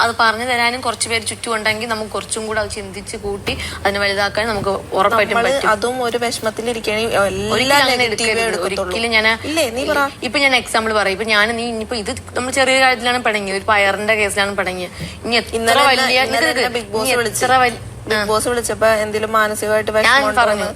അത് പറഞ്ഞു തരാനും കുറച്ച് പേര് ചുറ്റുമുണ്ടെങ്കിൽ നമുക്ക് കുറച്ചും കൂടെ അത് ചിന്തിച്ച് കൂട്ടി അതിനെ വലുതാക്കാൻ നമുക്ക് ഉറപ്പായിട്ടും പറ്റും. അതും ഒരു വിഷമത്തിലിരിക്കുകയാണെങ്കിൽ ഒരിക്കലും ഞാൻ ഇപ്പൊ ഞാൻ എക്സാമ്പിൾ പറയാം. ഇപ്പൊ ഞാൻ നീ ഇനിയിപ്പോ ഇത് നമ്മൾ ചെറിയ കാര്യത്തിലാണ് പടങ്ങിയത്, ഒരു പയറിന്റെ കേസിലാണ് പടങ്ങിയത്. ഇനി എത്ര വലിയ ബിഗ് ബോസ് വിളിച്ചപ്പോ എന്തെങ്കിലും മാനസികമായിട്ട് ഞാൻ പറഞ്ഞു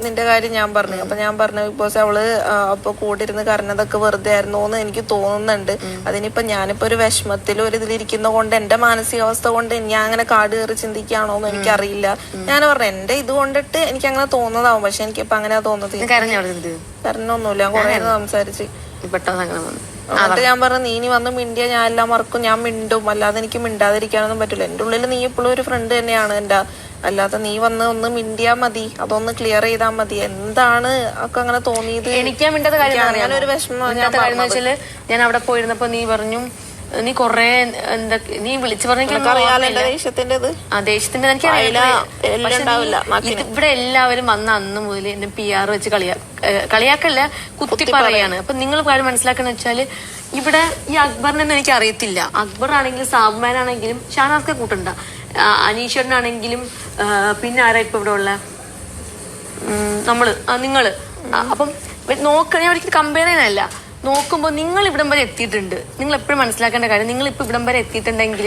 നിന്റെ കാര്യം ഞാൻ പറഞ്ഞു. അപ്പൊ ഞാൻ പറഞ്ഞു ബിഗ് ബോസ് അവള് അപ്പൊ കൂടിരുന്ന് കരഞ്ഞതൊക്കെ വെറുതെ ആയിരുന്നു എന്ന് എനിക്ക് തോന്നുന്നുണ്ട്. അതിനിപ്പോ ഞാനിപ്പോ ഒരു വിഷമത്തിലും ഒരു ഇതിലിരിക്കുന്ന കൊണ്ട് എന്റെ മാനസികാവസ്ഥ കൊണ്ട് ഞാൻ അങ്ങനെ കാട് കയറി ചിന്തിക്കുകയാണോ എന്ന് എനിക്കറിയില്ല. ഞാൻ പറഞ്ഞു എന്റെ ഇത് കൊണ്ടിട്ട് എനിക്ക് അങ്ങനെ തോന്നുന്നതാവും, പക്ഷെ എനിക്കിപ്പോ അങ്ങനെ തോന്നുന്നത് കരഞ്ഞൊന്നുമില്ല. ഞാൻ കുറെ സംസാരിച്ച് എന്നിട്ട് ഞാൻ പറഞ്ഞു നീ ഇനി വന്ന് മിണ്ടിയ ഞാൻ എല്ലാം മറക്കും, ഞാൻ മിണ്ടും, അല്ലാതെ എനിക്ക് മിണ്ടാതിരിക്കാനൊന്നും പറ്റില്ല. എന്റെ ഉള്ളിൽ നീ ഇപ്പോഴും ഒരു ഫ്രണ്ട് തന്നെയാണ് എന്റെ, അല്ലാതെ നീ വന്ന് ഒന്ന് മിണ്ടിയാ മതി, അതൊന്ന് ക്ലിയർ ചെയ്താ മതി. എന്താണ് ഒക്കെ അങ്ങനെ തോന്നിയത്? എനിക്ക് മിണ്ടാത്ത കാര്യം ഒരു വിഷമം. ഞാൻ അവിടെ പോയിരുന്നപ്പോ നീ പറഞ്ഞു നീ കൊറേ എന്താ നീ വിളിച്ചു പറഞ്ഞ ദേഷ്യത്തിന്റെ ഇവിടെ എല്ലാവരും വന്ന അന്ന് മുതൽ എന്നെ PR വെച്ച് കളിയാക്കല്ല കുത്തി പറയാണ്. അപ്പൊ നിങ്ങൾ കാര്യം മനസ്സിലാക്കുന്ന വെച്ചാല് ഇവിടെ ഈ അക്ബറിനൊന്നും എനിക്ക് അറിയത്തില്ല. അക്ബർ ആണെങ്കിലും സാബ്മാൻ ആണെങ്കിലും ഷാനാസ്ക്കെ കൂട്ടണ്ട, അനീശ്വരനാണെങ്കിലും പിന്നെ ആരാ ഇപ്പൊ ഇവിടെ ഉള്ള നിങ്ങള്. അപ്പം ഞാൻ ഒരിക്കലും കമ്പയർ ചെയ്യാനല്ല, നോക്കുമ്പോൾ നിങ്ങൾ ഇവിടം വരെ എത്തിയിട്ടുണ്ട്. നിങ്ങൾ എപ്പോഴും മനസ്സിലാക്കേണ്ട കാര്യം, നിങ്ങൾ ഇപ്പൊ ഇവിടം വരെ എത്തിയിട്ടുണ്ടെങ്കിൽ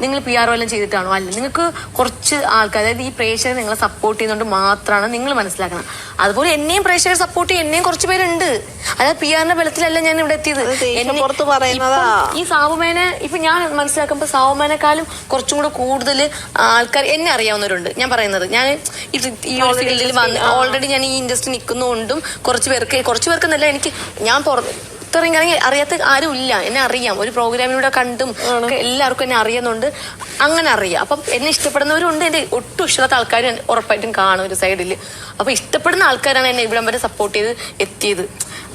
നിങ്ങൾ PR എല്ലാം ചെയ്തിട്ടാണോ? അല്ല, നിങ്ങൾക്ക് കുറച്ച് ആൾക്കാർ, അതായത് ഈ പ്രേക്ഷകരെ നിങ്ങളെ സപ്പോർട്ട് ചെയ്യുന്നതുകൊണ്ട് മാത്രമാണ് നിങ്ങൾ മനസ്സിലാക്കണം. അതുപോലെ എന്നെയും പ്രേക്ഷകരെ സപ്പോർട്ട് ചെയ്യും എന്നെയും കുറച്ച് പേരുണ്ട്. അതായത് PR ബലത്തിലല്ല ഞാൻ ഇവിടെ എത്തിയത്. ഈ സാവുമേനെ ഇപ്പൊ ഞാൻ മനസ്സിലാക്കുമ്പോ സാവുമേനെക്കാളും കുറച്ചും കൂടെ കൂടുതൽ ആൾക്കാർ എന്നെ അറിയാവുന്നവരുണ്ട്. ഞാൻ പറയുന്നത് ഞാൻ ഈ ഒരു ഫീൽഡിൽ വന്ന് ഓൾറെഡി ഞാൻ ഈ ഇൻഡസ്ട്രി നിൽക്കുന്നതുകൊണ്ടും കുറച്ച് പേർക്കെന്നല്ല, എനിക്ക് ഞാൻ ഇത്രയും അറിയാത്ത ആരും ഇല്ല. എന്നെ അറിയാം, ഒരു പ്രോഗ്രാമിലൂടെ കണ്ടും എല്ലാവർക്കും എന്നെ അറിയുന്നുണ്ട്, അങ്ങനെ അറിയാം. അപ്പം എന്നെ ഇഷ്ടപ്പെടുന്നവരുണ്ട്, എന്റെ ഒട്ടും ഇഷ്ടമില്ലാത്ത ആൾക്കാർ ഉറപ്പായിട്ടും കാണും ഒരു സൈഡിൽ. അപ്പൊ ഇഷ്ടപ്പെടുന്ന ആൾക്കാരാണ് എന്നെ ഇവിടം വരെ സപ്പോർട്ട് ചെയ്ത് എത്തിയത്.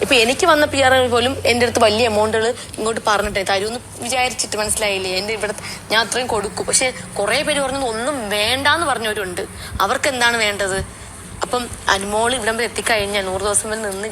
ഇപ്പൊ എനിക്ക് വന്ന PR പോലും എന്റെ അടുത്ത് വലിയ എമൗണ്ടുകൾ ഇങ്ങോട്ട് പറഞ്ഞിട്ടേ തരുമെന്ന് വിചാരിച്ചിട്ട്, മനസ്സിലായില്ലേ? എന്റെ ഇവിടെ ഞാൻ അത്രയും കൊടുക്കും. പക്ഷെ കുറെ പേര് പറഞ്ഞത് ഒന്നും വേണ്ടാന്ന് പറഞ്ഞവരുണ്ട്. അവർക്ക് എന്താണ് വേണ്ടത്? അപ്പം അനുമോൾ ഇവിടം വരെ എത്തിക്കഴിഞ്ഞാൽ 100 ദിവസം വരെ നിന്ന്